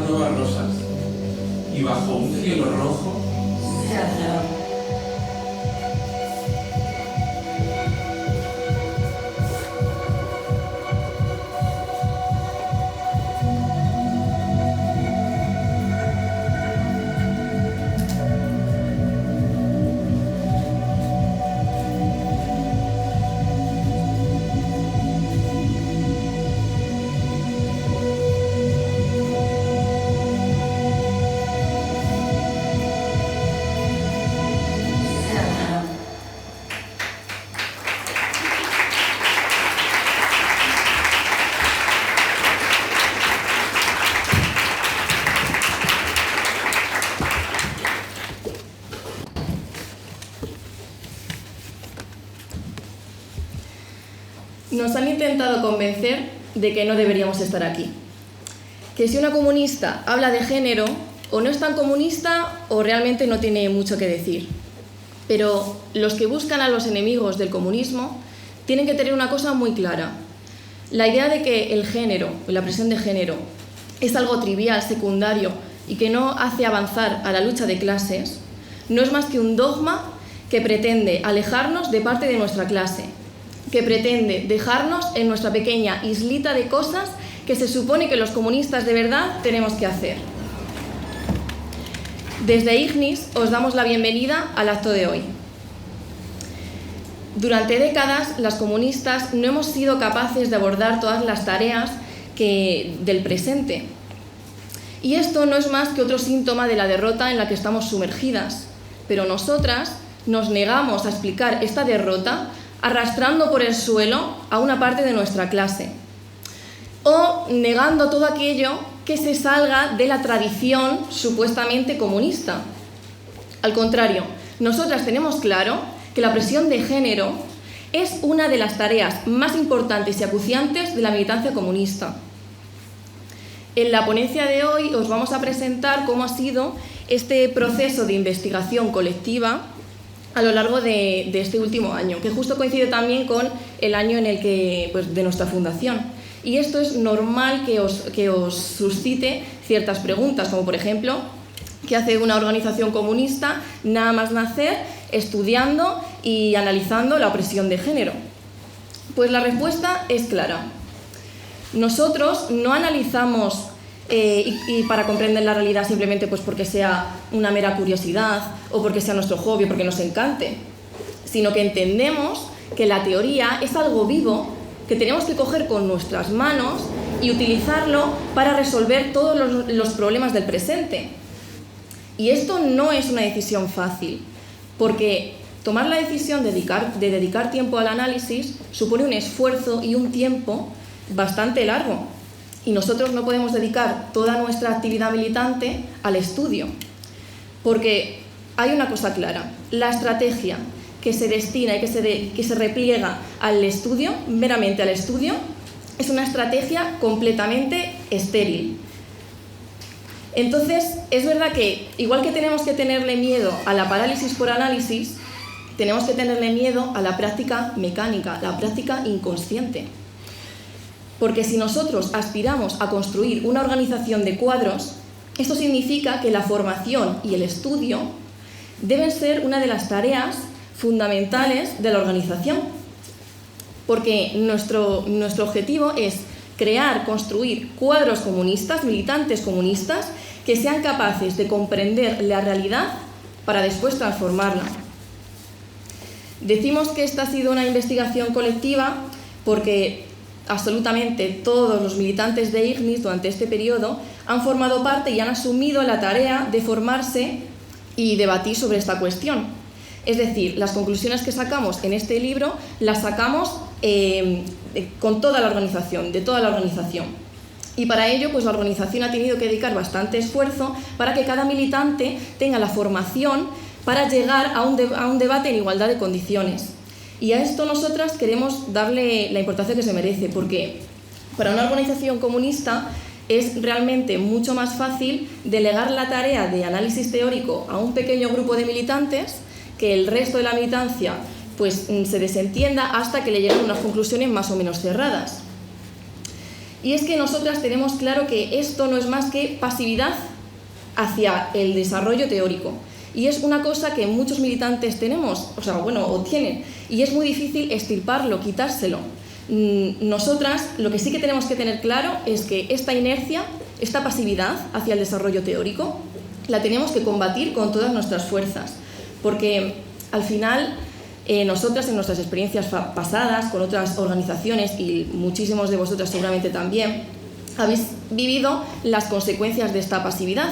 nuevas rosas y bajo un cielo rojo se alzaron. Nos han intentado convencer de que no deberíamos estar aquí. Que si una comunista habla de género, o no es tan comunista o realmente no tiene mucho que decir. Pero los que buscan a los enemigos del comunismo tienen que tener una cosa muy clara. La idea de que el género, la presión de género, es algo trivial, secundario y que no hace avanzar a la lucha de clases, no es más que un dogma que pretende alejarnos de parte de nuestra clase, que pretende dejarnos en nuestra pequeña islita de cosas que se supone que los comunistas de verdad tenemos que hacer. Desde IGNIS os damos la bienvenida al acto de hoy. Durante décadas, las comunistas no hemos sido capaces de abordar todas las tareas del presente. Y esto no es más que otro síntoma de la derrota en la que estamos sumergidas. Pero nosotras nos negamos a explicar esta derrota arrastrando por el suelo a una parte de nuestra clase, o negando todo aquello que se salga de la tradición supuestamente comunista. Al contrario, nosotras tenemos claro que la presión de género es una de las tareas más importantes y acuciantes de la militancia comunista. En la ponencia de hoy os vamos a presentar cómo ha sido este proceso de investigación colectiva a lo largo de este último año, que justo coincide también con el año en el que, de nuestra fundación. Y esto es normal que os suscite ciertas preguntas, como por ejemplo, ¿qué hace una organización comunista nada más nacer estudiando y analizando la opresión de género? Pues la respuesta es clara. Nosotros no analizamos y para comprender la realidad simplemente porque sea una mera curiosidad o porque sea nuestro hobby o porque nos encante, sino que entendemos que la teoría es algo vivo que tenemos que coger con nuestras manos y utilizarlo para resolver todos los problemas del presente. Y esto no es una decisión fácil, porque tomar la decisión de dedicar tiempo al análisis supone un esfuerzo y un tiempo bastante largo. Y nosotros no podemos dedicar toda nuestra actividad militante al estudio, porque hay una cosa clara: la estrategia que se destina y que se repliega al estudio, meramente al estudio, es una estrategia completamente estéril. Entonces, es verdad que, igual que tenemos que tenerle miedo a la parálisis por análisis, tenemos que tenerle miedo a la práctica mecánica, la práctica inconsciente. Porque si nosotros aspiramos a construir una organización de cuadros, esto significa que la formación y el estudio deben ser una de las tareas fundamentales de la organización. Porque nuestro objetivo es construir cuadros comunistas, militantes comunistas, que sean capaces de comprender la realidad para después transformarla. Decimos que esta ha sido una investigación colectiva porque absolutamente todos los militantes de IGNIS durante este periodo han formado parte y han asumido la tarea de formarse y debatir sobre esta cuestión. Es decir, las conclusiones que sacamos en este libro las sacamos con toda la organización, de toda la organización. Y para ello, la organización ha tenido que dedicar bastante esfuerzo para que cada militante tenga la formación para llegar a un debate en igualdad de condiciones. Y a esto nosotras queremos darle la importancia que se merece, porque para una organización comunista es realmente mucho más fácil delegar la tarea de análisis teórico a un pequeño grupo de militantes, que el resto de la militancia se desentienda hasta que le lleguen unas conclusiones más o menos cerradas. Y es que nosotras tenemos claro que esto no es más que pasividad hacia el desarrollo teórico. Y es una cosa que muchos militantes tenemos, o tienen, y es muy difícil extirparlo, quitárselo. Nosotras lo que sí que tenemos que tener claro es que esta inercia, esta pasividad hacia el desarrollo teórico, la tenemos que combatir con todas nuestras fuerzas, porque al final nosotras en nuestras experiencias pasadas con otras organizaciones, y muchísimos de vosotras seguramente también, habéis vivido las consecuencias de esta pasividad,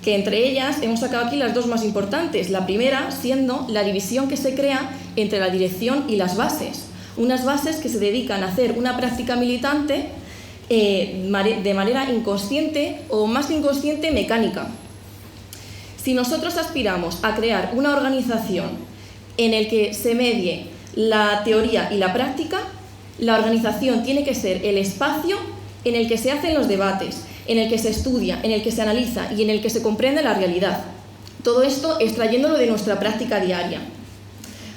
que entre ellas hemos sacado aquí las dos más importantes. La primera siendo la división que se crea entre la dirección y las bases. Unas bases que se dedican a hacer una práctica militante de manera inconsciente o más que inconsciente, mecánica. Si nosotros aspiramos a crear una organización en la que se medie la teoría y la práctica, la organización tiene que ser el espacio en el que se hacen los debates, en el que se estudia, en el que se analiza y en el que se comprende la realidad. Todo esto extrayéndolo de nuestra práctica diaria.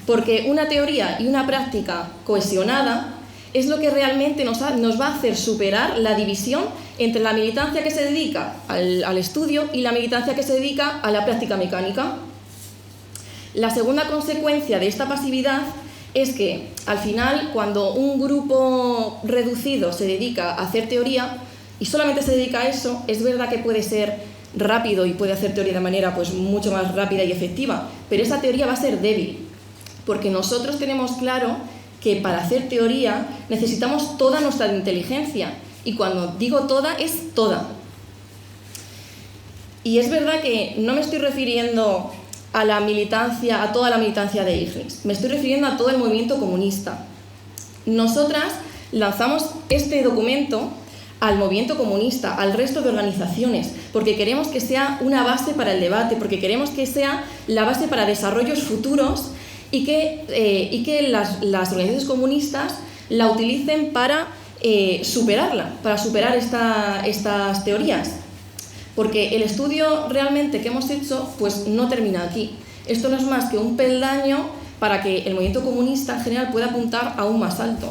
Porque una teoría y una práctica cohesionada es lo que realmente nos va a hacer superar la división entre la militancia que se dedica al estudio y la militancia que se dedica a la práctica mecánica. La segunda consecuencia de esta pasividad es que, al final, cuando un grupo reducido se dedica a hacer teoría y solamente se dedica a eso, es verdad que puede ser rápido y puede hacer teoría de manera mucho más rápida y efectiva, pero esa teoría va a ser débil, porque nosotros tenemos claro que para hacer teoría necesitamos toda nuestra inteligencia, y cuando digo toda, es toda. Y es verdad que no me estoy refiriendo a la militancia, a toda la militancia de Ignis, me estoy refiriendo a todo el movimiento comunista. Nosotras lanzamos este documento al movimiento comunista, al resto de organizaciones, porque queremos que sea una base para el debate, porque queremos que sea la base para desarrollos futuros y que las organizaciones comunistas la utilicen para superarla, para superar estas teorías. Porque el estudio realmente que hemos hecho no termina aquí. Esto no es más que un peldaño para que el movimiento comunista en general pueda apuntar aún más alto.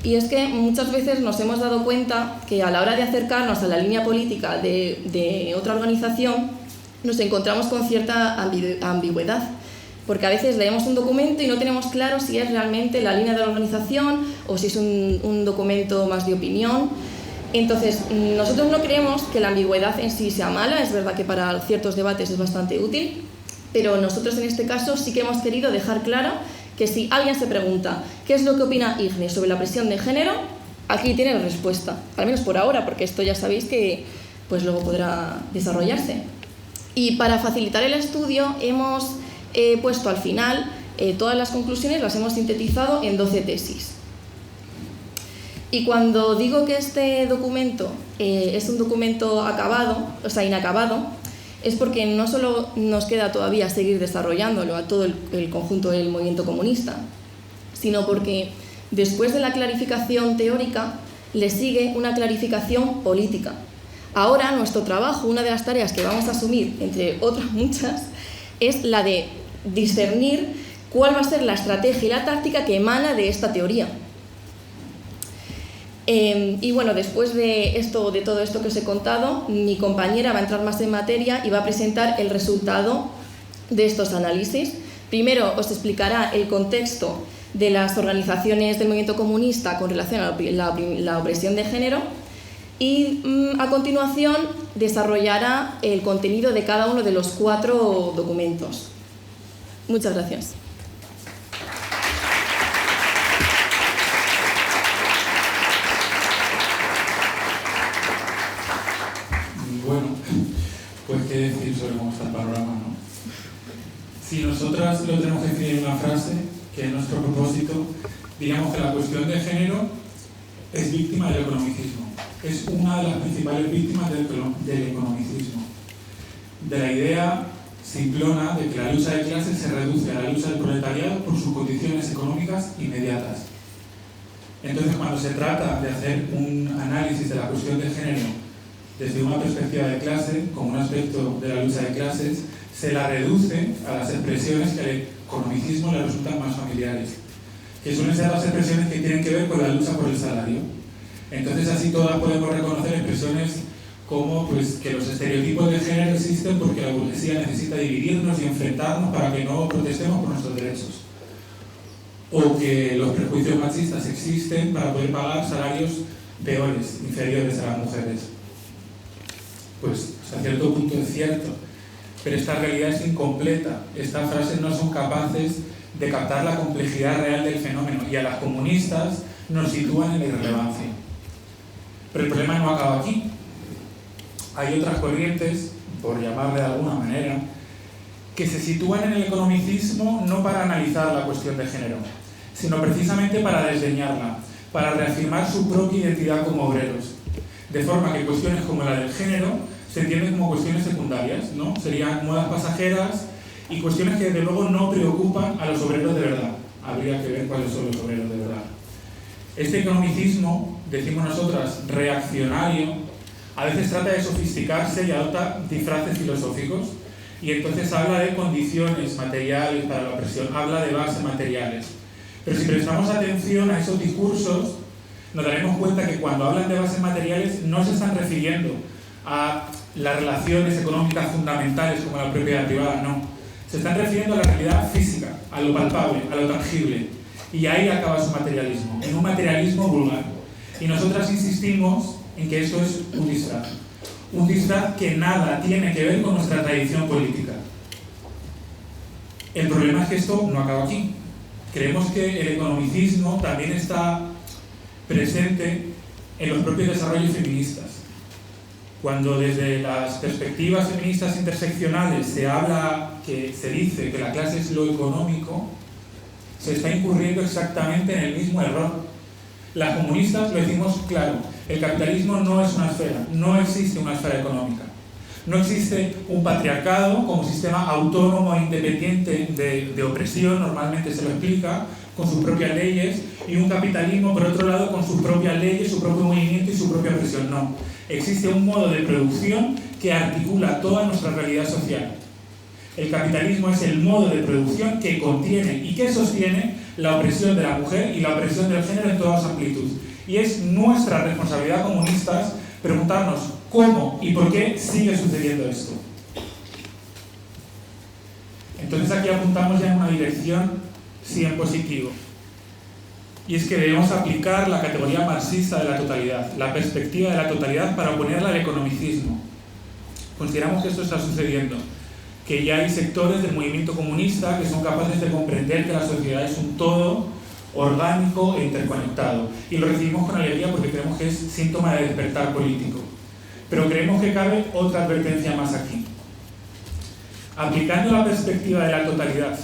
Y es que muchas veces nos hemos dado cuenta que a la hora de acercarnos a la línea política de otra organización nos encontramos con cierta ambigüedad, porque a veces leemos un documento y no tenemos claro si es realmente la línea de la organización o si es un documento más de opinión. Entonces, nosotros no creemos que la ambigüedad en sí sea mala, es verdad que para ciertos debates es bastante útil, pero nosotros en este caso sí que hemos querido dejar claro que si alguien se pregunta qué es lo que opina Ignis sobre la presión de género, aquí tiene la respuesta, al menos por ahora, porque esto ya sabéis que luego podrá desarrollarse. Y para facilitar el estudio hemos puesto al final todas las conclusiones, las hemos sintetizado en 12 tesis. Y cuando digo que este documento es un documento inacabado, es porque no solo nos queda todavía seguir desarrollándolo a todo el conjunto del movimiento comunista, sino porque después de la clarificación teórica le sigue una clarificación política. Ahora nuestro trabajo, una de las tareas que vamos a asumir, entre otras muchas, es la de discernir cuál va a ser la estrategia y la táctica que emana de esta teoría. Y después de todo esto que os he contado, mi compañera va a entrar más en materia y va a presentar el resultado de estos análisis. Primero os explicará el contexto de las organizaciones del movimiento comunista con relación a la opresión de género y a continuación desarrollará el contenido de cada uno de los 4 documentos. Muchas gracias. Bueno, pues qué decir sobre cómo está el panorama, ¿no? Si nosotras lo tenemos que decir en una frase, que es nuestro propósito, diríamos que la cuestión de género es víctima del economicismo. Es una de las principales víctimas del economicismo. De la idea simplona de que la lucha de clases se reduce a la lucha del proletariado por sus condiciones económicas inmediatas. Entonces, cuando se trata de hacer un análisis de la cuestión de género desde una perspectiva de clase, como un aspecto de la lucha de clases, se la reduce a las expresiones que al economicismo le resultan más familiares. que suelen ser las expresiones que tienen que ver con la lucha por el salario. Entonces así todas podemos reconocer expresiones como pues, que los estereotipos de género existen porque la burguesía necesita dividirnos y enfrentarnos para que no protestemos por nuestros derechos. O que los prejuicios machistas existen para poder pagar salarios peores, inferiores a las mujeres. Pues hasta cierto punto es cierto, pero esta realidad es incompleta. Estas frases no son capaces de captar la complejidad real del fenómeno y a las comunistas nos sitúan en la irrelevancia. Pero el problema no acaba aquí. Hay otras corrientes, por llamarle de alguna manera, que se sitúan en el economicismo no para analizar la cuestión de género, sino precisamente para desdeñarla, para reafirmar su propia identidad como obreros. De forma que cuestiones como la del género se entienden como cuestiones secundarias, ¿no? Serían modas pasajeras y cuestiones que desde luego no preocupan a los obreros de verdad. Habría que ver cuáles son los obreros de verdad. Este economicismo, decimos nosotras, reaccionario, a veces trata de sofisticarse y adopta disfraces filosóficos y entonces habla de condiciones materiales para la opresión, habla de bases materiales. Pero si prestamos atención a esos discursos, nos daremos cuenta que cuando hablan de bases materiales no se están refiriendo a las relaciones económicas fundamentales como la propiedad privada, no. Se están refiriendo a la realidad física, a lo palpable, a lo tangible. Y ahí acaba su materialismo, en un materialismo vulgar. Y nosotras insistimos en que esto es un disfraz que nada tiene que ver con nuestra tradición política. El problema es que esto no acaba aquí. Creemos que el economicismo también está presente en los propios desarrollos feministas. Cuando desde las perspectivas feministas interseccionales se dice que la clase es lo económico, se está incurriendo exactamente en el mismo error. Las comunistas lo decimos claro, el capitalismo no es una esfera, no existe una esfera económica. No existe un patriarcado como sistema autónomo e independiente de opresión, normalmente se lo explica, con sus propias leyes, y un capitalismo, por otro lado, con sus propias leyes, su propio movimiento y su propia opresión. No. Existe un modo de producción que articula toda nuestra realidad social. El capitalismo es el modo de producción que contiene y que sostiene la opresión de la mujer y la opresión del género en toda su amplitud. Y es nuestra responsabilidad comunistas preguntarnos cómo y por qué sigue sucediendo esto. Entonces aquí apuntamos ya en una dirección, sí, en positivo. Y es que debemos aplicar la categoría marxista de la totalidad, la perspectiva de la totalidad para oponerla al economicismo. Consideramos que esto está sucediendo, que ya hay sectores del movimiento comunista que son capaces de comprender que la sociedad es un todo orgánico e interconectado. Y lo recibimos con alegría porque creemos que es síntoma de despertar político. Pero creemos que cabe otra advertencia más aquí. Aplicando la perspectiva de la totalidad,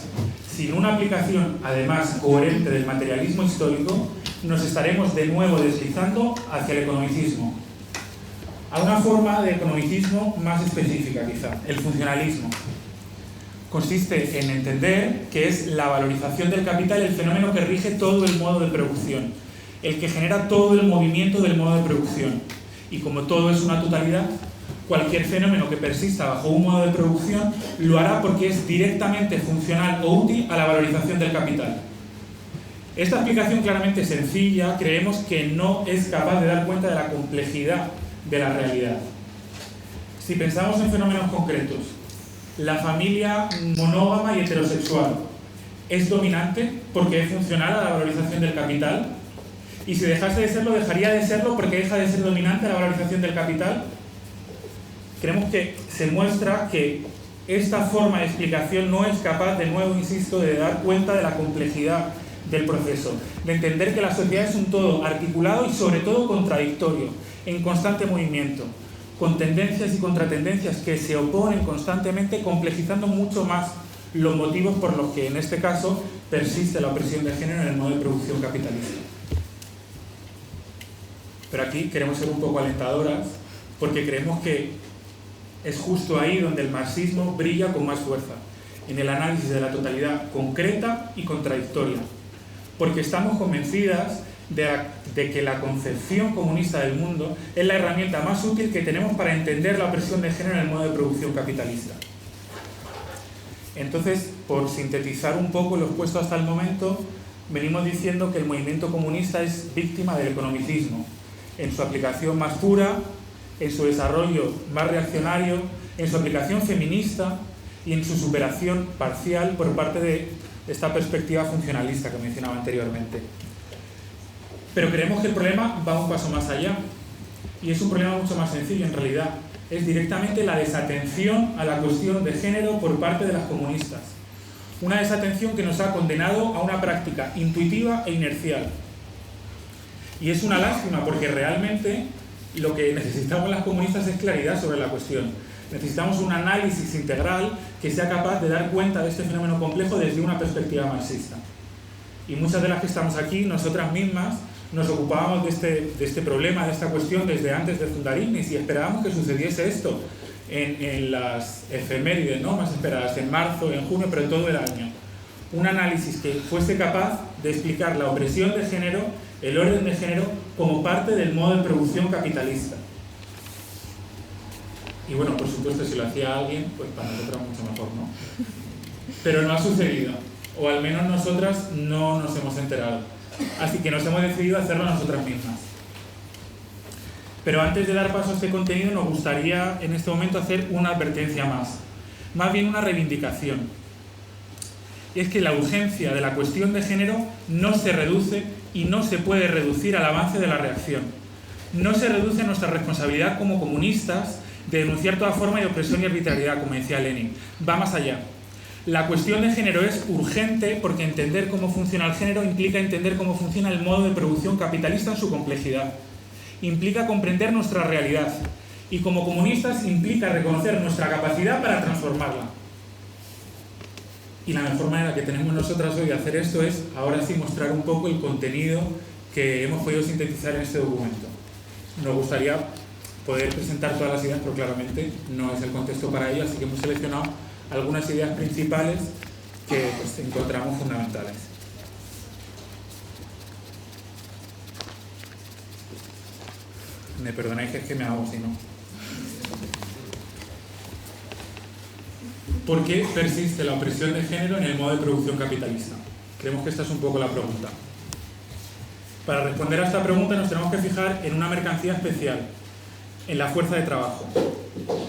sin una aplicación, además, coherente del materialismo histórico, nos estaremos de nuevo deslizando hacia el economicismo. A una forma de economicismo más específica, quizá, el funcionalismo. Consiste en entender que es la valorización del capital el fenómeno que rige todo el modo de producción, el que genera todo el movimiento del modo de producción. Y como todo es una totalidad, cualquier fenómeno que persista bajo un modo de producción lo hará porque es directamente funcional o útil a la valorización del capital. Esta explicación claramente sencilla creemos que no es capaz de dar cuenta de la complejidad de la realidad. Si pensamos en fenómenos concretos, la familia monógama y heterosexual es dominante porque es funcional a la valorización del capital, y si dejase de serlo, dejaría de serlo porque deja de ser dominante a la valorización del capital. Creemos que se muestra que esta forma de explicación no es capaz, de nuevo insisto, de dar cuenta de la complejidad del proceso, de entender que la sociedad es un todo articulado y sobre todo contradictorio, en constante movimiento, con tendencias y contratendencias que se oponen constantemente, complejizando mucho más los motivos por los que en este caso persiste la opresión de género en el modo de producción capitalista. Pero aquí queremos ser un poco alentadoras porque creemos que es justo ahí donde el marxismo brilla con más fuerza, en el análisis de la totalidad concreta y contradictoria, porque estamos convencidas de que la concepción comunista del mundo es la herramienta más útil que tenemos para entender la opresión de género en el modo de producción capitalista. Entonces, por sintetizar un poco lo expuesto hasta el momento, venimos diciendo que el movimiento comunista es víctima del economicismo, en su aplicación más pura, en su desarrollo más reaccionario, en su aplicación feminista y en su superación parcial por parte de esta perspectiva funcionalista que mencionaba anteriormente. Pero creemos que el problema va un paso más allá, y es un problema mucho más sencillo en realidad. Es directamente la desatención a la cuestión de género por parte de las comunistas. Una desatención que nos ha condenado a una práctica intuitiva e inercial. Y es una lástima porque realmente lo que necesitamos las comunistas es claridad sobre la cuestión. Necesitamos un análisis integral que sea capaz de dar cuenta de este fenómeno complejo desde una perspectiva marxista. Y muchas de las que estamos aquí, nosotras mismas, nos ocupábamos de este problema, de esta cuestión desde antes de fundar IGNIS, y esperábamos que sucediese esto en las efemérides, ¿no?, más esperadas, en marzo, en junio, pero todo el año. Un análisis que fuese capaz de explicar la opresión de género, el orden de género, como parte del modo de producción capitalista. Y bueno, por supuesto, si lo hacía alguien, pues para nosotras mucho mejor, ¿no? Pero no ha sucedido, o al menos nosotras no nos hemos enterado. Así que nos hemos decidido a hacerlo nosotras mismas. Pero antes de dar paso a este contenido, nos gustaría en este momento hacer una advertencia más bien una reivindicación. Y es que la urgencia de la cuestión de género no se reduce y no se puede reducir al avance de la reacción. No se reduce a nuestra responsabilidad como comunistas de denunciar toda forma de opresión y arbitrariedad, como decía Lenin. Va más allá. La cuestión de género es urgente porque entender cómo funciona el género implica entender cómo funciona el modo de producción capitalista en su complejidad. Implica comprender nuestra realidad y como comunistas implica reconocer nuestra capacidad para transformarla. Y la mejor manera que tenemos nosotras hoy de hacer esto es ahora sí mostrar un poco el contenido que hemos podido sintetizar en este documento. Nos gustaría poder presentar todas las ideas, pero claramente no es el contexto para ello, así que hemos seleccionado algunas ideas principales que pues, encontramos fundamentales. Me perdonáis que es que me hago si no. ¿Por qué persiste la opresión de género en el modo de producción capitalista? Creemos que esta es un poco la pregunta. Para responder a esta pregunta nos tenemos que fijar en una mercancía especial, en la fuerza de trabajo.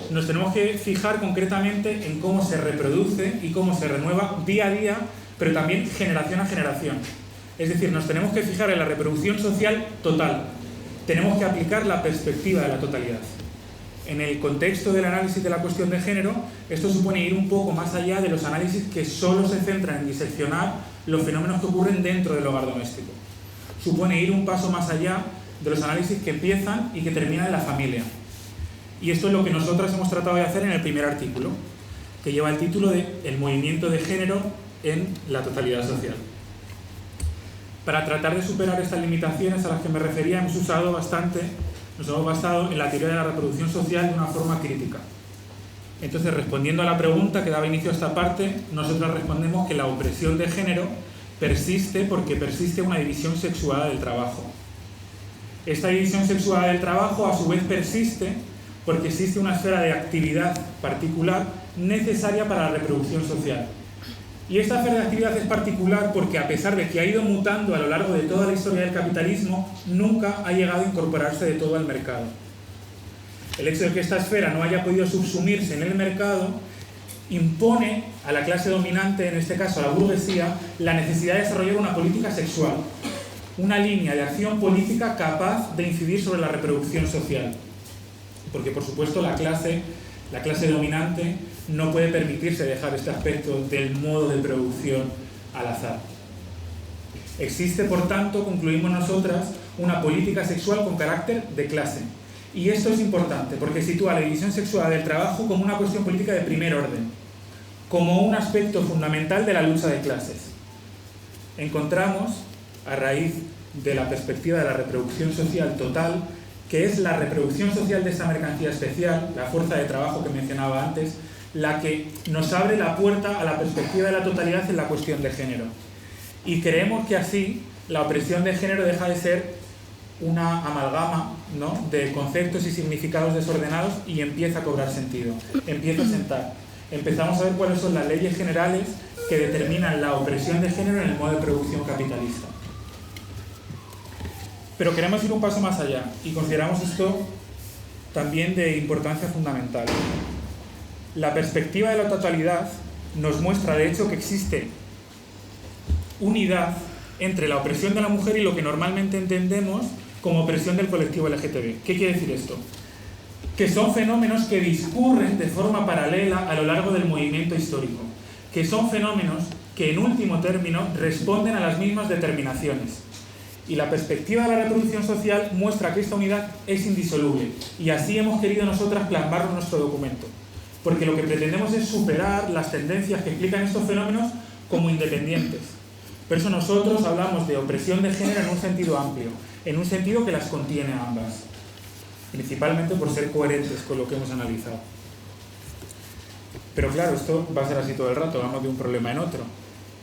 Nos tenemos que fijar concretamente en cómo se reproduce y cómo se renueva día a día, pero también generación a generación. Es decir, nos tenemos que fijar en la reproducción social total. Tenemos que aplicar la perspectiva de la totalidad. En el contexto del análisis de la cuestión de género, esto supone ir un poco más allá de los análisis que solo se centran en diseccionar los fenómenos que ocurren dentro del hogar doméstico. Supone ir un paso más allá de los análisis que empiezan y que terminan en la familia. Y esto es lo que nosotros hemos tratado de hacer en el primer artículo, que lleva el título de El movimiento de género en la totalidad social. Para tratar de superar estas limitaciones a las que me refería, nos hemos basado en la teoría de la reproducción social de una forma crítica. Entonces, respondiendo a la pregunta que daba inicio a esta parte, nosotros respondemos que la opresión de género persiste porque persiste una división sexuada del trabajo. Esta división sexuada del trabajo, a su vez, persiste porque existe una esfera de actividad particular necesaria para la reproducción social. Y esta esfera de actividad es particular porque, a pesar de que ha ido mutando a lo largo de toda la historia del capitalismo, nunca ha llegado a incorporarse de todo al mercado. El hecho de que esta esfera no haya podido subsumirse en el mercado impone a la clase dominante, en este caso a la burguesía, la necesidad de desarrollar una política sexual, una línea de acción política capaz de incidir sobre la reproducción social. Porque, por supuesto, la clase dominante no puede permitirse dejar este aspecto del modo de producción al azar. Existe, por tanto, concluimos nosotras, una política sexual con carácter de clase. Y esto es importante porque sitúa la división sexual del trabajo como una cuestión política de primer orden, como un aspecto fundamental de la lucha de clases. Encontramos, a raíz de la perspectiva de la reproducción social total, que es la reproducción social de esta mercancía especial, la fuerza de trabajo que mencionaba antes, la que nos abre la puerta a la perspectiva de la totalidad en la cuestión de género. Y creemos que así la opresión de género deja de ser una amalgama, ¿no?, de conceptos y significados desordenados y empieza a cobrar sentido, empieza a sentar. Empezamos a ver cuáles son las leyes generales que determinan la opresión de género en el modo de producción capitalista. Pero queremos ir un paso más allá y consideramos esto también de importancia fundamental. La perspectiva de la totalidad nos muestra de hecho que existe unidad entre la opresión de la mujer y lo que normalmente entendemos como opresión del colectivo LGTB. ¿Qué quiere decir esto? Que son fenómenos que discurren de forma paralela a lo largo del movimiento histórico, que son fenómenos que en último término responden a las mismas determinaciones. Y la perspectiva de la reproducción social muestra que esta unidad es indisoluble, y así hemos querido nosotras plasmarlo en nuestro documento, porque lo que pretendemos es superar las tendencias que explican estos fenómenos como independientes. Por eso nosotros hablamos de opresión de género en un sentido amplio, en un sentido que las contiene a ambas, principalmente por ser coherentes con lo que hemos analizado. Pero claro, esto va a ser así todo el rato, vamos de un problema en otro.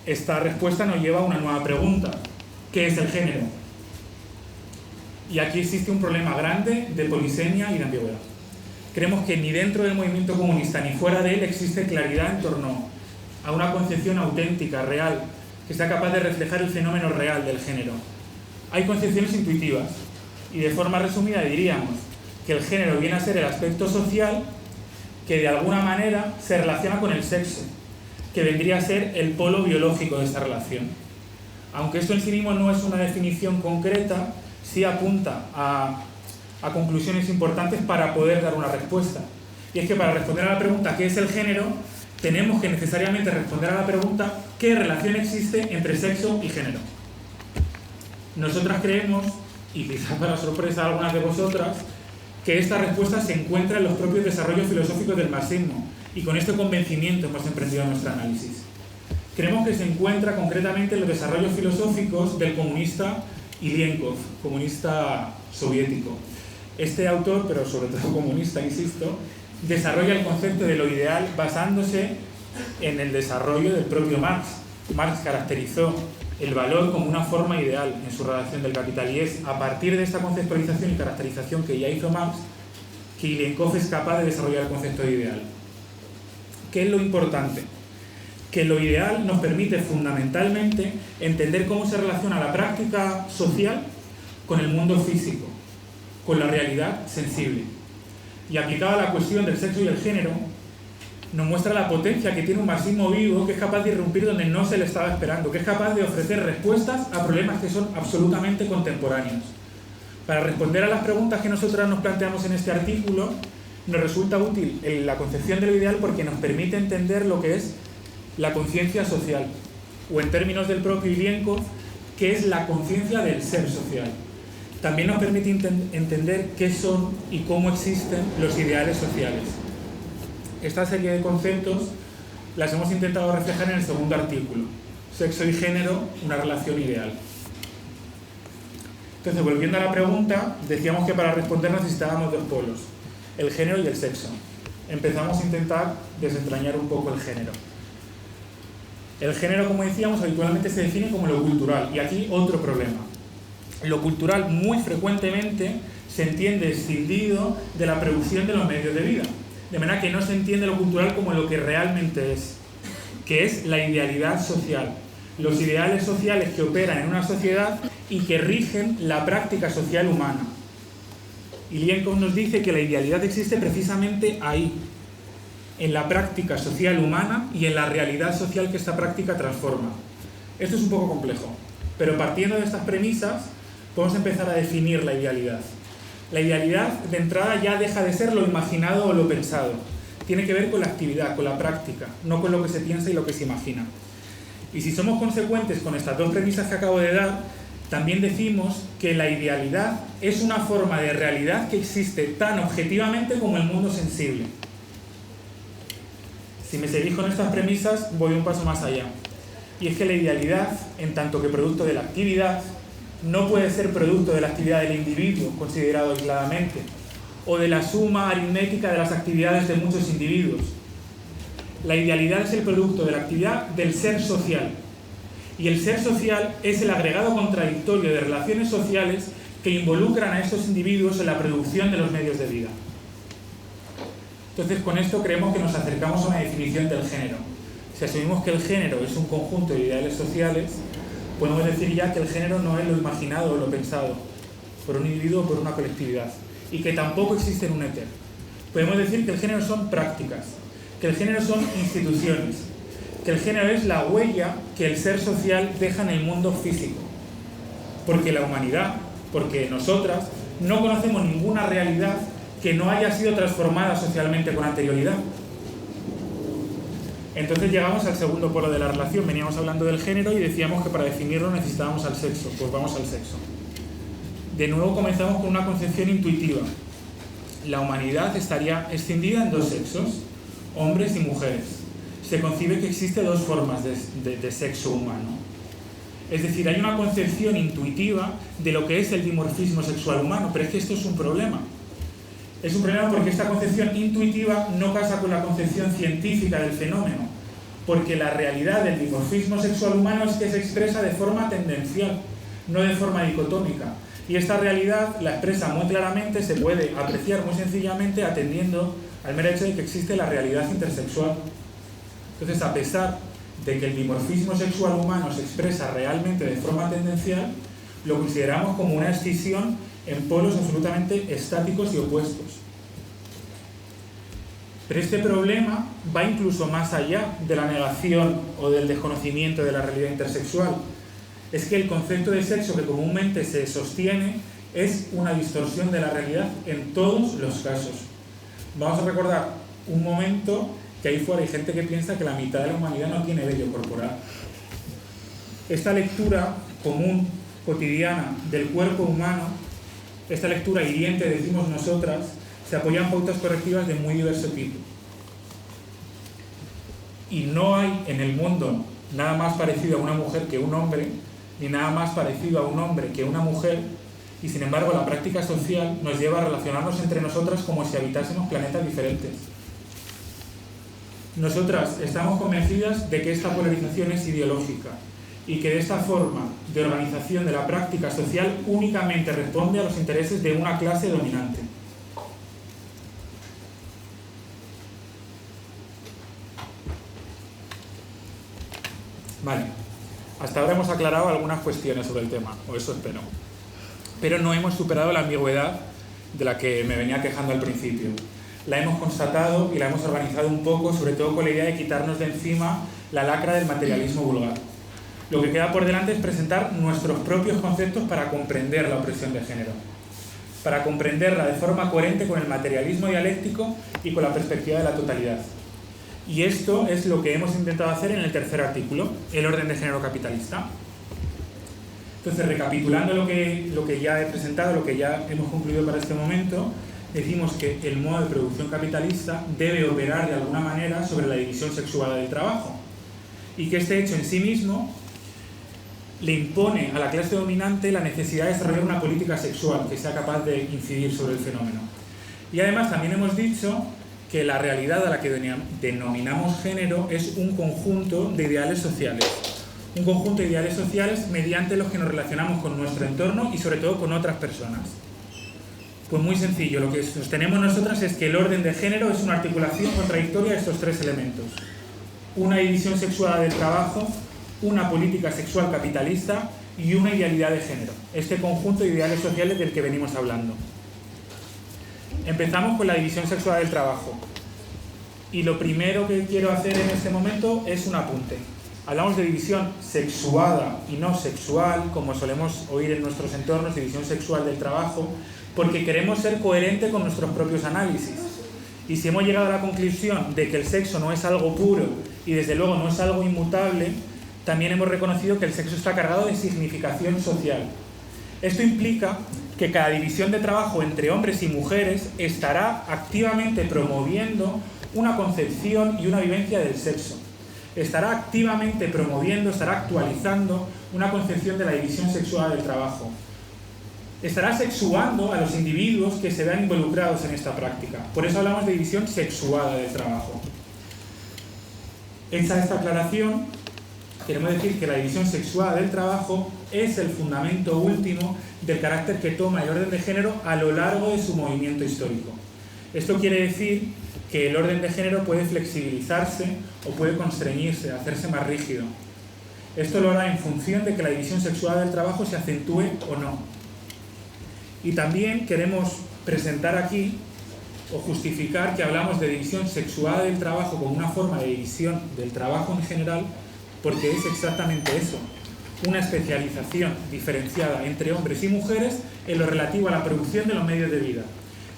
Esta respuesta nos lleva a una nueva pregunta: ¿qué es el género? Y aquí existe un problema grande de polisemia y de ambigüedad. Creemos que ni dentro del movimiento comunista ni fuera de él existe claridad en torno a una concepción auténtica, real, que sea capaz de reflejar el fenómeno real del género. Hay concepciones intuitivas y de forma resumida diríamos que el género viene a ser el aspecto social que de alguna manera se relaciona con el sexo, que vendría a ser el polo biológico de esta relación. Aunque esto en sí mismo no es una definición concreta, sí apunta a conclusiones importantes para poder dar una respuesta. Y es que para responder a la pregunta ¿qué es el género?, tenemos que necesariamente responder a la pregunta ¿qué relación existe entre sexo y género? Nosotras creemos, y quizás para sorpresa de algunas de vosotras, que esta respuesta se encuentra en los propios desarrollos filosóficos del marxismo, y con este convencimiento hemos emprendido nuestro análisis. Creemos que se encuentra concretamente en los desarrollos filosóficos del comunista Ilienkov, comunista soviético. Este autor, pero sobre todo comunista, insisto, desarrolla el concepto de lo ideal basándose en el desarrollo del propio Marx. Marx caracterizó el valor como una forma ideal en su redacción del Capital, y es a partir de esta conceptualización y caracterización que ya hizo Marx que Ilienkov es capaz de desarrollar el concepto de ideal. ¿Qué es lo importante? Que lo ideal nos permite fundamentalmente entender cómo se relaciona la práctica social con el mundo físico, con la realidad sensible. Y aplicado a la cuestión del sexo y el género, nos muestra la potencia que tiene un marxismo vivo, que es capaz de irrumpir donde no se le estaba esperando, que es capaz de ofrecer respuestas a problemas que son absolutamente contemporáneos. Para responder a las preguntas que nosotras nos planteamos en este artículo, nos resulta útil la concepción de lo ideal porque nos permite entender lo que es la conciencia social, o en términos del propio Ilienkov, que es la conciencia del ser social. También nos permite entender qué son y cómo existen los ideales sociales. Esta serie de conceptos las hemos intentado reflejar en el segundo artículo: sexo y género, una relación ideal. Entonces, volviendo a la pregunta, decíamos que para responder necesitábamos dos polos: el género y el sexo. Empezamos a intentar desentrañar un poco el género. El género, como decíamos, habitualmente se define como lo cultural, y aquí otro problema. Lo cultural muy frecuentemente se entiende escindido de la producción de los medios de vida, de manera que no se entiende lo cultural como lo que realmente es, que es la idealidad social, los ideales sociales que operan en una sociedad y que rigen la práctica social humana. Ilienkov nos dice que la idealidad existe precisamente ahí, en la práctica social humana y en la realidad social que esta práctica transforma. Esto es un poco complejo, pero partiendo de estas premisas podemos empezar a definir la idealidad. La idealidad de entrada ya deja de ser lo imaginado o lo pensado. Tiene que ver con la actividad, con la práctica, no con lo que se piensa y lo que se imagina. Y si somos consecuentes con estas dos premisas que acabo de dar, también decimos que la idealidad es una forma de realidad que existe tan objetivamente como el mundo sensible. Si me seguís con estas premisas, voy un paso más allá. Y es que la idealidad, en tanto que producto de la actividad, no puede ser producto de la actividad del individuo, considerado aisladamente, o de la suma aritmética de las actividades de muchos individuos. La idealidad es el producto de la actividad del ser social. Y el ser social es el agregado contradictorio de relaciones sociales que involucran a estos individuos en la producción de los medios de vida. Entonces, con esto creemos que nos acercamos a una definición del género. si asumimos que el género es un conjunto de ideales sociales, podemos decir ya que el género no es lo imaginado o lo pensado por un individuo o por una colectividad, y que tampoco existe en un éter. Podemos decir que el género son prácticas, que el género son instituciones, que el género es la huella que el ser social deja en el mundo físico. Porque la humanidad, porque nosotras, no conocemos ninguna realidad que no haya sido transformada socialmente con anterioridad. Entonces llegamos al segundo polo de la relación. Veníamos hablando del género y decíamos que para definirlo necesitábamos al sexo. Pues vamos al sexo. De nuevo comenzamos con una concepción intuitiva. La humanidad estaría escindida en dos sexos, hombres y mujeres. Se concibe que existe dos formas de sexo humano. Es decir, hay una concepción intuitiva de lo que es el dimorfismo sexual humano, pero es que esto es un problema. Es un problema porque esta concepción intuitiva no casa con la concepción científica del fenómeno, porque la realidad del dimorfismo sexual humano es que se expresa de forma tendencial, no de forma dicotómica. Y esta realidad la expresa muy claramente, se puede apreciar muy sencillamente atendiendo al mero hecho de que existe la realidad intersexual. Entonces, a pesar de que el dimorfismo sexual humano se expresa realmente de forma tendencial, lo consideramos como una escisión en polos absolutamente estáticos y opuestos. Pero este problema va incluso más allá de la negación o del desconocimiento de la realidad intersexual. Es que el concepto de sexo que comúnmente se sostiene es una distorsión de la realidad en todos los casos. Vamos a recordar un momento que ahí fuera hay gente que piensa que la mitad de la humanidad no tiene vello corporal. Esta lectura común, cotidiana, del cuerpo humano, esta lectura hiriente, decimos nosotras, se apoya en pautas correctivas de muy diverso tipo. Y no hay en el mundo nada más parecido a una mujer que un hombre, ni nada más parecido a un hombre que una mujer, y sin embargo la práctica social nos lleva a relacionarnos entre nosotras como si habitásemos planetas diferentes. Nosotras estamos convencidas de que esta polarización es ideológica y que de esta forma de organización de la práctica social únicamente responde a los intereses de una clase dominante. Vale, hasta ahora hemos aclarado algunas cuestiones sobre el tema, o eso espero. Pero no hemos superado la ambigüedad de la que me venía quejando al principio. La hemos constatado y la hemos organizado un poco, sobre todo con la idea de quitarnos de encima la lacra del materialismo vulgar. Lo que queda por delante es presentar nuestros propios conceptos para comprender la opresión de género, para comprenderla de forma coherente con el materialismo dialéctico y con la perspectiva de la totalidad. Y esto es lo que hemos intentado hacer en el tercer artículo, el orden de género capitalista. Entonces, recapitulando lo que ya he presentado, lo que ya hemos concluido para este momento, decimos que el modo de producción capitalista debe operar de alguna manera sobre la división sexual del trabajo y que este hecho en sí mismo le impone a la clase dominante la necesidad de desarrollar una política sexual que sea capaz de incidir sobre el fenómeno. Y además también hemos dicho que la realidad a la que denominamos género es un conjunto de ideales sociales. Un conjunto de ideales sociales mediante los que nos relacionamos con nuestro entorno y sobre todo con otras personas. Pues muy sencillo, lo que sostenemos nosotras es que el orden de género es una articulación contradictoria de estos tres elementos. Una división sexual del trabajo, una política sexual capitalista y una idealidad de género. Este conjunto de ideales sociales del que venimos hablando. Empezamos con la división sexual del trabajo. Y lo primero que quiero hacer en este momento es un apunte. Hablamos de división sexuada y no sexual, como solemos oír en nuestros entornos, división sexual del trabajo, porque queremos ser coherentes con nuestros propios análisis. Y si hemos llegado a la conclusión de que el sexo no es algo puro y desde luego no es algo inmutable, también hemos reconocido que el sexo está cargado de significación social. Esto implica que cada división de trabajo entre hombres y mujeres estará activamente promoviendo una concepción y una vivencia del sexo. Estará activamente promoviendo, estará actualizando una concepción de la división sexual del trabajo. Estará sexuando a los individuos que se vean involucrados en esta práctica. Por eso hablamos de división sexuada del trabajo. Hecha esta aclaración, queremos decir que la división sexual del trabajo es el fundamento último del carácter que toma el orden de género a lo largo de su movimiento histórico. Esto quiere decir que el orden de género puede flexibilizarse o puede constreñirse, hacerse más rígido. Esto lo hará en función de que la división sexual del trabajo se acentúe o no. Y también queremos presentar aquí o justificar que hablamos de división sexual del trabajo como una forma de división del trabajo en general, porque es exactamente eso, una especialización diferenciada entre hombres y mujeres en lo relativo a la producción de los medios de vida,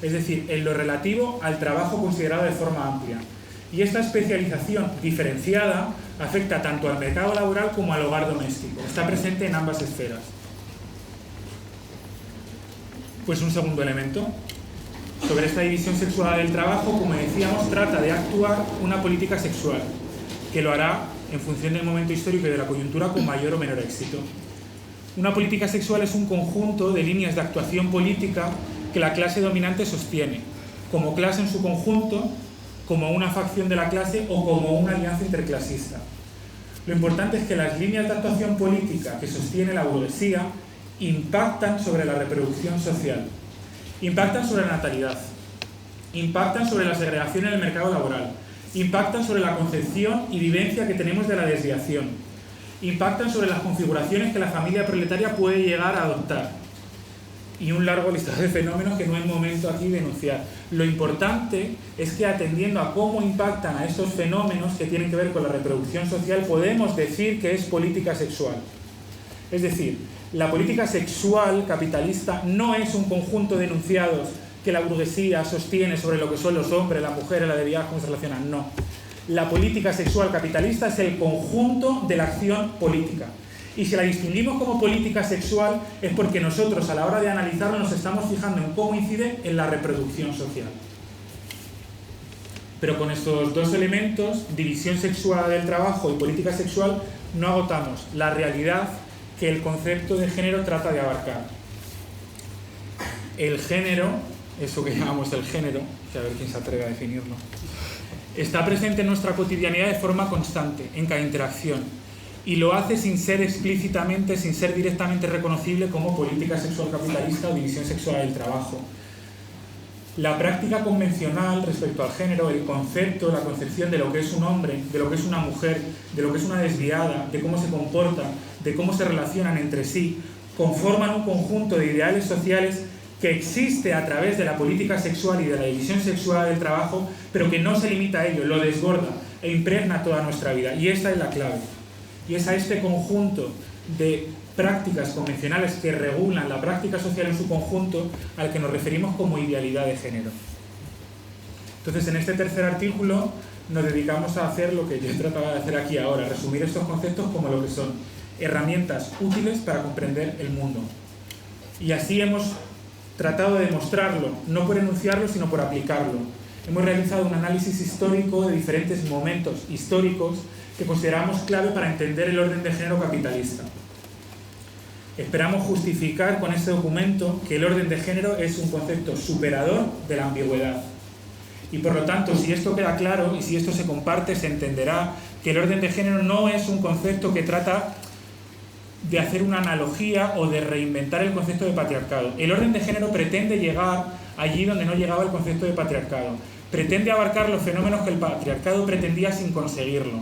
es decir, en lo relativo al trabajo considerado de forma amplia. Y esta especialización diferenciada afecta tanto al mercado laboral como al hogar doméstico, está presente en ambas esferas. Pues un segundo elemento. Sobre esta división sexual del trabajo, como decíamos, trata de actuar una política sexual, que lo hará en función del momento histórico y de la coyuntura con mayor o menor éxito. Una política sexual es un conjunto de líneas de actuación política que la clase dominante sostiene, como clase en su conjunto, como una facción de la clase o como una alianza interclasista. Lo importante es que las líneas de actuación política que sostiene la burguesía impactan sobre la reproducción social, impactan sobre la natalidad, impactan sobre la segregación en el mercado laboral, impactan sobre la concepción y vivencia que tenemos de la desviación, impactan sobre las configuraciones que la familia proletaria puede llegar a adoptar, y un largo listado de fenómenos que no es momento aquí de enunciar. Lo importante es que, atendiendo a cómo impactan a estos fenómenos que tienen que ver con la reproducción social, podemos decir que es política sexual. Es decir, la política sexual capitalista no es un conjunto de enunciados que la burguesía sostiene sobre lo que son los hombres, las mujeres, la debilidad, cómo se relacionan. No. La política sexual capitalista es el conjunto de la acción política. Y si la distinguimos como política sexual es porque nosotros, a la hora de analizarla, nos estamos fijando en cómo incide en la reproducción social. Pero con estos dos elementos, división sexual del trabajo y política sexual, no agotamos la realidad que el concepto de género trata de abarcar. El género, eso que llamamos el género, que a ver quién se atreve a definirlo, está presente en nuestra cotidianidad de forma constante, en cada interacción, y lo hace sin ser explícitamente, sin ser directamente reconocible como política sexual capitalista o división sexual del trabajo. La práctica convencional respecto al género, el concepto, la concepción de lo que es un hombre, de lo que es una mujer, de lo que es una desviada, de cómo se comportan, de cómo se relacionan entre sí, conforman un conjunto de ideales sociales que existe a través de la política sexual y de la división sexual del trabajo, pero que no se limita a ello, lo desborda e impregna toda nuestra vida. Y esta es la clave. Y es a este conjunto de prácticas convencionales que regulan la práctica social en su conjunto al que nos referimos como idealidad de género. Entonces, en este tercer artículo nos dedicamos a hacer lo que yo trataba de hacer aquí ahora, resumir estos conceptos como lo que son herramientas útiles para comprender el mundo. Y así hemos tratado de demostrarlo, no por enunciarlo, sino por aplicarlo. Hemos realizado un análisis histórico de diferentes momentos históricos que consideramos clave para entender el orden de género capitalista. Esperamos justificar con este documento que el orden de género es un concepto superador de la ambigüedad. Y por lo tanto, si esto queda claro y si esto se comparte, se entenderá que el orden de género no es un concepto que trata de hacer una analogía o de reinventar el concepto de patriarcado. El orden de género pretende llegar allí donde no llegaba el concepto de patriarcado. Pretende abarcar los fenómenos que el patriarcado pretendía sin conseguirlo.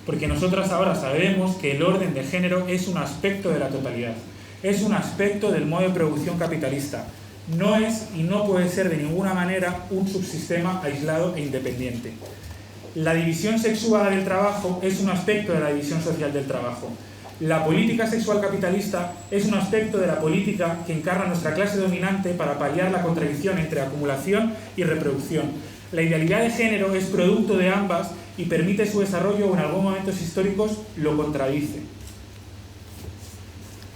Porque nosotras ahora sabemos que el orden de género es un aspecto de la totalidad, es un aspecto del modo de producción capitalista. No es y no puede ser de ninguna manera un subsistema aislado e independiente. La división sexual del trabajo es un aspecto de la división social del trabajo. La política sexual capitalista es un aspecto de la política que encarna nuestra clase dominante para paliar la contradicción entre acumulación y reproducción. La idealidad de género es producto de ambas y permite su desarrollo o en algunos momentos históricos lo contradice.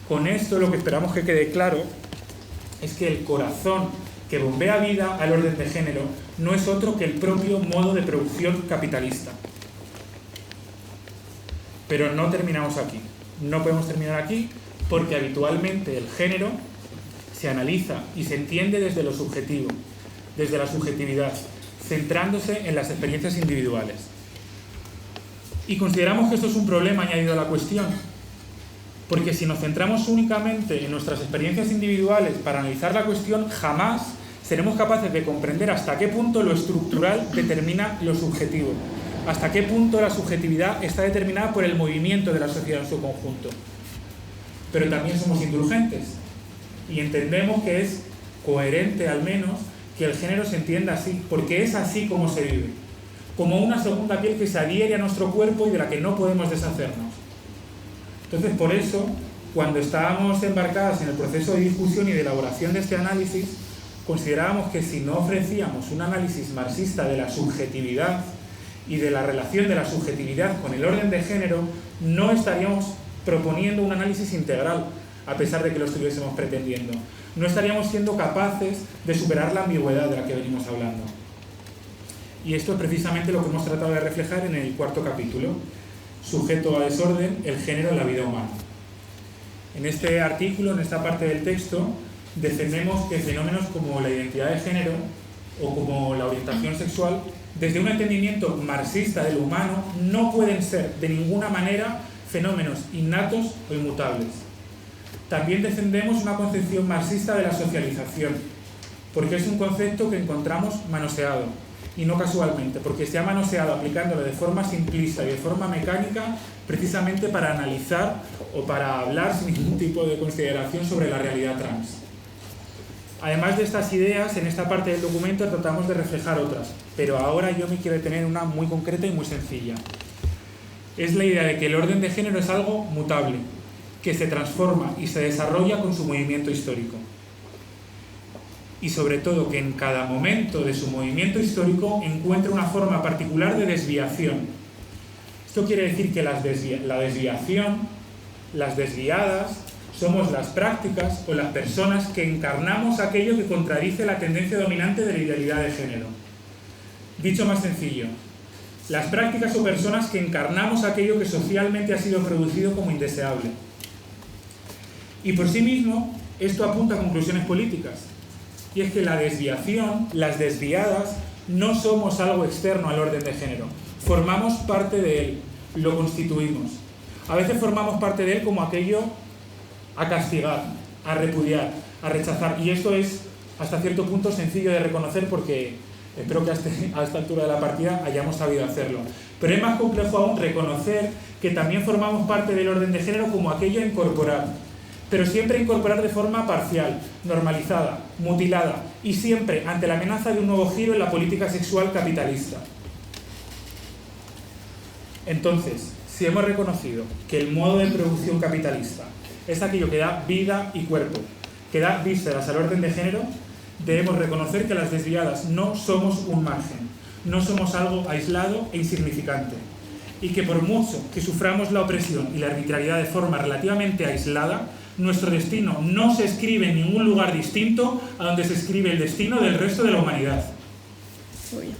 Con esto lo que esperamos que quede claro es que el corazón que bombea vida al orden de género no es otro que el propio modo de producción capitalista. Pero no terminamos aquí. No podemos terminar aquí porque habitualmente el género se analiza y se entiende desde lo subjetivo, desde la subjetividad, centrándose en las experiencias individuales. Y consideramos que esto es un problema añadido a la cuestión, porque si nos centramos únicamente en nuestras experiencias individuales para analizar la cuestión, jamás seremos capaces de comprender hasta qué punto lo estructural determina lo subjetivo, hasta qué punto la subjetividad está determinada por el movimiento de la sociedad en su conjunto. Pero también somos indulgentes y entendemos que es coherente, al menos, que el género se entienda así, porque es así como se vive, como una segunda piel que se adhiere a nuestro cuerpo y de la que no podemos deshacernos. Entonces, por eso, cuando estábamos embarcadas en el proceso de discusión y de elaboración de este análisis, considerábamos que si no ofrecíamos un análisis marxista de la subjetividad y de la relación de la subjetividad con el orden de género, no estaríamos proponiendo un análisis integral, a pesar de que lo estuviésemos pretendiendo. No estaríamos siendo capaces de superar la ambigüedad de la que venimos hablando. Y esto es precisamente lo que hemos tratado de reflejar en el cuarto capítulo, sujeto a desorden, el género en la vida humana. En este artículo, en esta parte del texto, defendemos que fenómenos como la identidad de género o como la orientación sexual, desde un entendimiento marxista de lo humano, no pueden ser de ninguna manera fenómenos innatos o inmutables. También defendemos una concepción marxista de la socialización, porque es un concepto que encontramos manoseado, y no casualmente, porque se ha manoseado aplicándolo de forma simplista y de forma mecánica, precisamente para analizar o para hablar sin ningún tipo de consideración sobre la realidad trans. Además de estas ideas, en esta parte del documento tratamos de reflejar otras, pero ahora yo me quiero detener en una muy concreta y muy sencilla. Es la idea de que el orden de género es algo mutable, que se transforma y se desarrolla con su movimiento histórico. Y sobre todo que en cada momento de su movimiento histórico encuentra una forma particular de desviación. Esto quiere decir que la desviación, las desviadas, somos las prácticas o las personas que encarnamos aquello que contradice la tendencia dominante de la idealidad de género. Dicho más sencillo, las prácticas o personas que encarnamos aquello que socialmente ha sido producido como indeseable. Y por sí mismo, esto apunta a conclusiones políticas. Y es que la desviación, las desviadas, no somos algo externo al orden de género. Formamos parte de él, lo constituimos. A veces formamos parte de él como aquello a castigar, a repudiar, a rechazar. Y esto es, hasta cierto punto, sencillo de reconocer porque espero que a esta altura de la partida hayamos sabido hacerlo. Pero es más complejo aún reconocer que también formamos parte del orden de género como aquello a incorporar. Pero siempre incorporar de forma parcial, normalizada, mutilada y siempre ante la amenaza de un nuevo giro en la política sexual capitalista. Entonces, si hemos reconocido que el modo de producción capitalista es aquello que da vida y cuerpo, que da vísceras al orden de género, debemos reconocer que las desviadas no somos un margen, no somos algo aislado e insignificante, y que por mucho que suframos la opresión y la arbitrariedad de forma relativamente aislada, nuestro destino no se escribe en ningún lugar distinto a donde se escribe el destino del resto de la humanidad. Muy bien.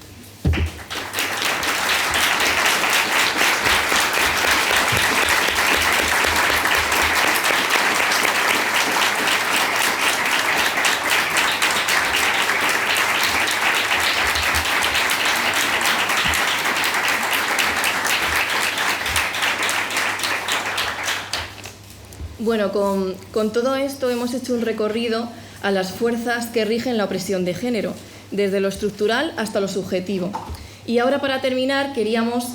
Bueno, con todo esto hemos hecho un recorrido a las fuerzas que rigen la opresión de género, desde lo estructural hasta lo subjetivo. Y ahora, para terminar, queríamos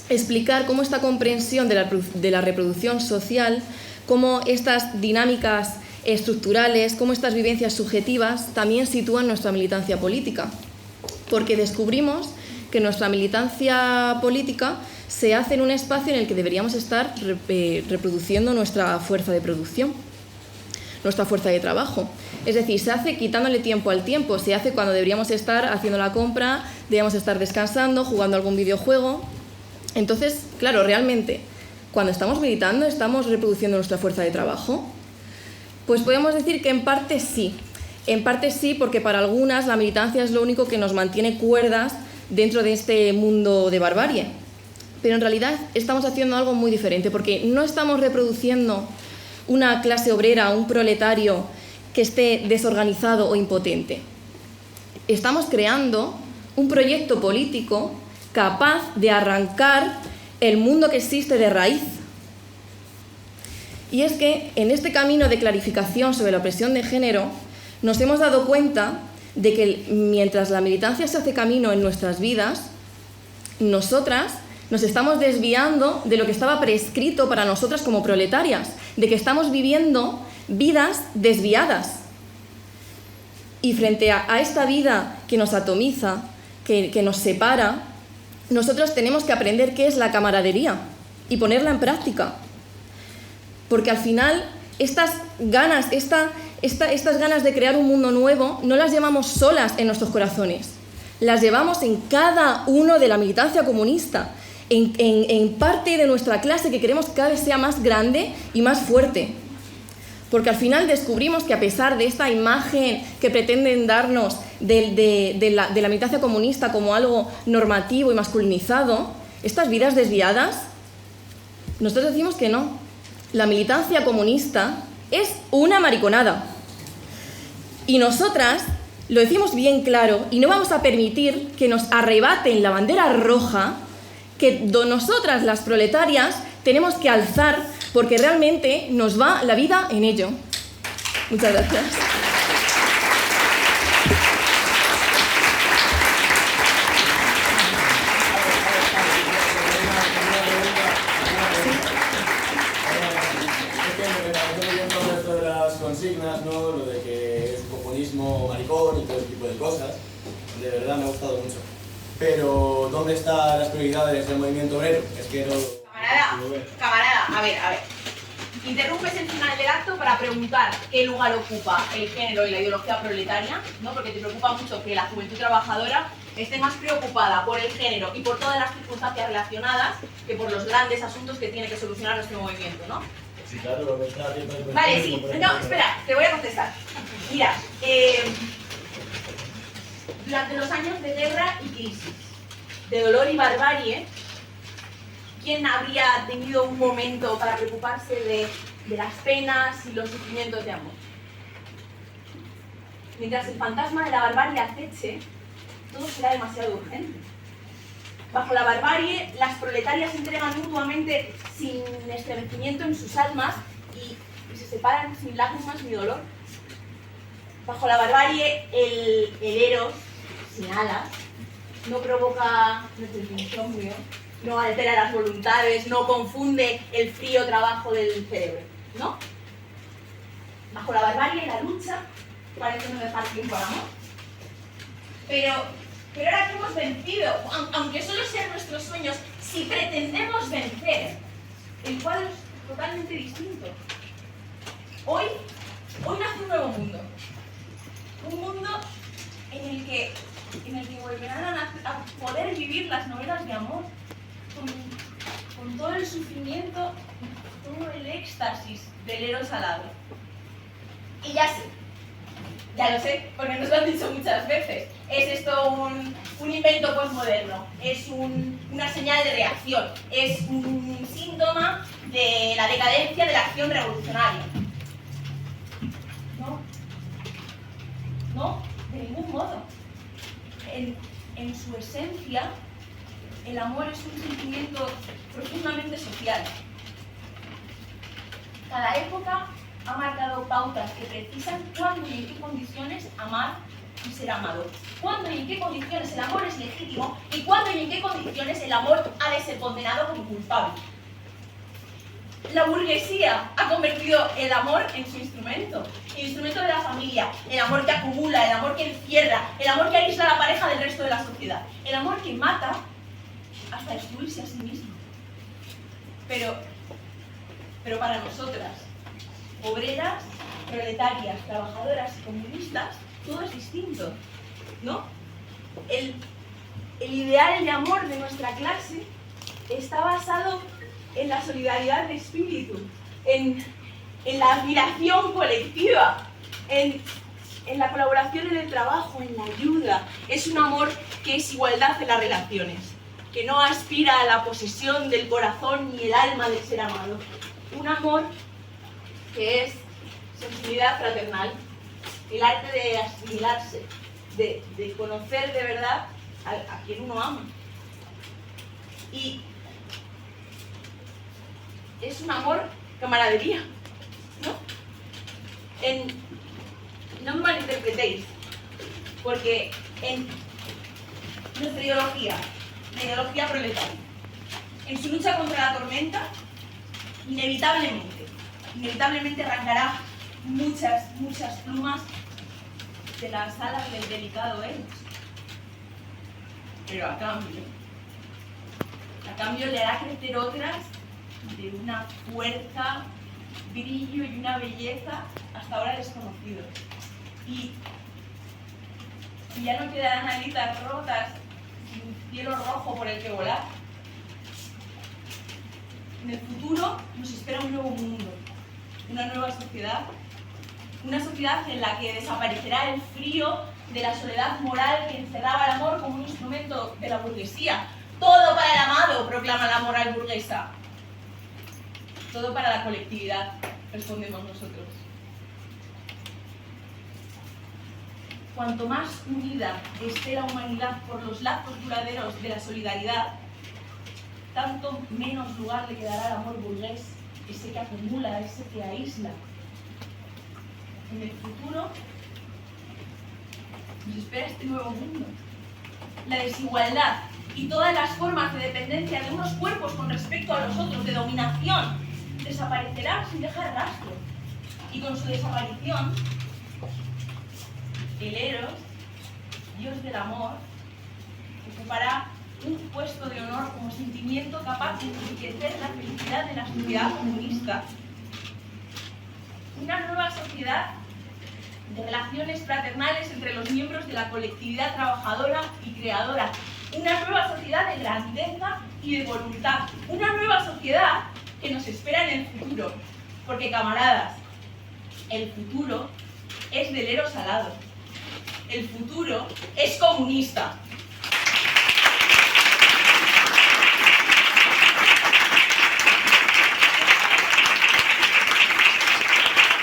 explicar cómo esta comprensión de la reproducción social, cómo estas dinámicas estructurales, cómo estas vivencias subjetivas también sitúan nuestra militancia política. Porque descubrimos que nuestra militancia política se hace en un espacio en el que deberíamos estar reproduciendo nuestra fuerza de producción, nuestra fuerza de trabajo. Es decir, se hace quitándole tiempo al tiempo, se hace cuando deberíamos estar haciendo la compra, deberíamos estar descansando, jugando algún videojuego. Entonces, claro, realmente, cuando estamos militando, ¿estamos reproduciendo nuestra fuerza de trabajo? Pues podemos decir que en parte sí. En parte sí, porque para algunas la militancia es lo único que nos mantiene cuerdas dentro de este mundo de barbarie. Pero en realidad estamos haciendo algo muy diferente, porque no estamos reproduciendo una clase obrera, un proletario que esté desorganizado o impotente. Estamos creando un proyecto político capaz de arrancar el mundo que existe de raíz. Y es que en este camino de clarificación sobre la opresión de género nos hemos dado cuenta de que mientras la militancia se hace camino en nuestras vidas, nosotras nos estamos desviando de lo que estaba prescrito para nosotras como proletarias, de que estamos viviendo vidas desviadas. Y frente a esta vida que nos atomiza, que nos separa, nosotros tenemos que aprender qué es la camaradería y ponerla en práctica. Porque al final estas ganas de crear un mundo nuevo no las llevamos solas en nuestros corazones, las llevamos en cada uno de la militancia comunista, en parte de nuestra clase que queremos que cada vez sea más grande y más fuerte. Porque al final descubrimos que a pesar de esta imagen que pretenden darnos de la militancia comunista como algo normativo y masculinizado, estas vidas desviadas, nosotros decimos que no. La militancia comunista es una mariconada. Y nosotras lo decimos bien claro y no vamos a permitir que nos arrebaten la bandera roja que nosotras, las proletarias, tenemos que alzar porque realmente nos va la vida en ello. Muchas gracias. Consignas, ¿no? Lo de que es un comunismo maricón y todo ese tipo de cosas, de verdad me ha gustado mucho. Pero, ¿dónde están las prioridades del movimiento obrero? Es que no... Camarada, a ver. Interrumpes el final del acto para preguntar qué lugar ocupa el género y la ideología proletaria, ¿no? Porque te preocupa mucho que la juventud trabajadora esté más preocupada por el género y por todas las circunstancias relacionadas que por los grandes asuntos que tiene que solucionar nuestro movimiento, ¿no? Sí, claro, vale, sí. No, espera, te voy a contestar. Mira, durante los años de guerra y crisis, de dolor y barbarie, ¿quién habría tenido un momento para preocuparse de las penas y los sufrimientos de amor? Mientras el fantasma de la barbarie aceche, todo será demasiado urgente. Bajo la barbarie, las proletarias se entregan mutuamente sin estremecimiento en sus almas y se separan sin lágrimas ni dolor. Bajo la barbarie, el eros, sin alas, no provoca insomnio, no altera las voluntades, no confunde el frío trabajo del cerebro, ¿no? Bajo la barbarie, la lucha parece no dejar tiempo al amor. Pero ahora que hemos vencido, aunque solo sean nuestros sueños, si pretendemos vencer, el cuadro es totalmente distinto. Hoy nace un nuevo mundo. Un mundo en el que volverán a poder vivir las novelas de amor con todo el sufrimiento, todo el éxtasis del eros alado. Y ya sé, ya lo sé, porque nos lo han dicho muchas veces. ¿Es esto un invento postmoderno? ¿Es una señal de reacción? ¿Es un síntoma de la decadencia de la acción revolucionaria? No, de ningún modo. En su esencia, el amor es un sentimiento profundamente social. Cada época ha marcado pautas que precisan cuándo y en qué condiciones amar y ser amado. Cuándo y en qué condiciones el amor es legítimo y cuándo y en qué condiciones el amor ha de ser condenado como culpable. La burguesía ha convertido el amor en su instrumento de la familia, el amor que acumula, el amor que encierra, el amor que aísla a la pareja del resto de la sociedad, el amor que mata hasta destruirse a sí mismo. Pero para nosotras, obreras, proletarias, trabajadoras y comunistas, todo es distinto, ¿no? El ideal de amor de nuestra clase está basado en la solidaridad de espíritu, en la admiración colectiva, en la colaboración en el trabajo, en la ayuda. Es un amor que es igualdad en las relaciones, que no aspira a la posesión del corazón ni el alma del ser amado. Un amor que es sensibilidad fraternal, el arte de asimilarse, de conocer de verdad a quien uno ama. Y es un amor camaradería, ¿no? No me malinterpretéis. Porque en nuestra ideología, la ideología proletaria, en su lucha contra la tormenta, inevitablemente arrancará muchas plumas de las alas del delicado Eros. Pero a cambio le hará crecer otras de una fuerza, brillo y una belleza hasta ahora desconocidos. Y ya no quedarán alitas rotas y un cielo rojo por el que volar. En el futuro nos espera un nuevo mundo, una nueva sociedad, una sociedad en la que desaparecerá el frío de la soledad moral que encerraba el amor como un instrumento de la burguesía. Todo para el amado, proclama la moral burguesa. Todo para la colectividad, respondemos nosotros. Cuanto más unida esté la humanidad por los lazos duraderos de la solidaridad, tanto menos lugar le quedará al amor burgués, ese que acumula, ese que aísla. En el futuro nos espera este nuevo mundo. La desigualdad y todas las formas de dependencia de unos cuerpos con respecto a los otros, de dominación, desaparecerá sin dejar rastro. Y con su desaparición, el Eros, dios del amor, ocupará un puesto de honor como sentimiento capaz de enriquecer la felicidad de la sociedad comunista. Una nueva sociedad de relaciones fraternales entre los miembros de la colectividad trabajadora y creadora. Una nueva sociedad de grandeza y de voluntad. Una nueva sociedad que nos espera en el futuro. Porque, camaradas, el futuro es del Eros alado. El futuro es comunista.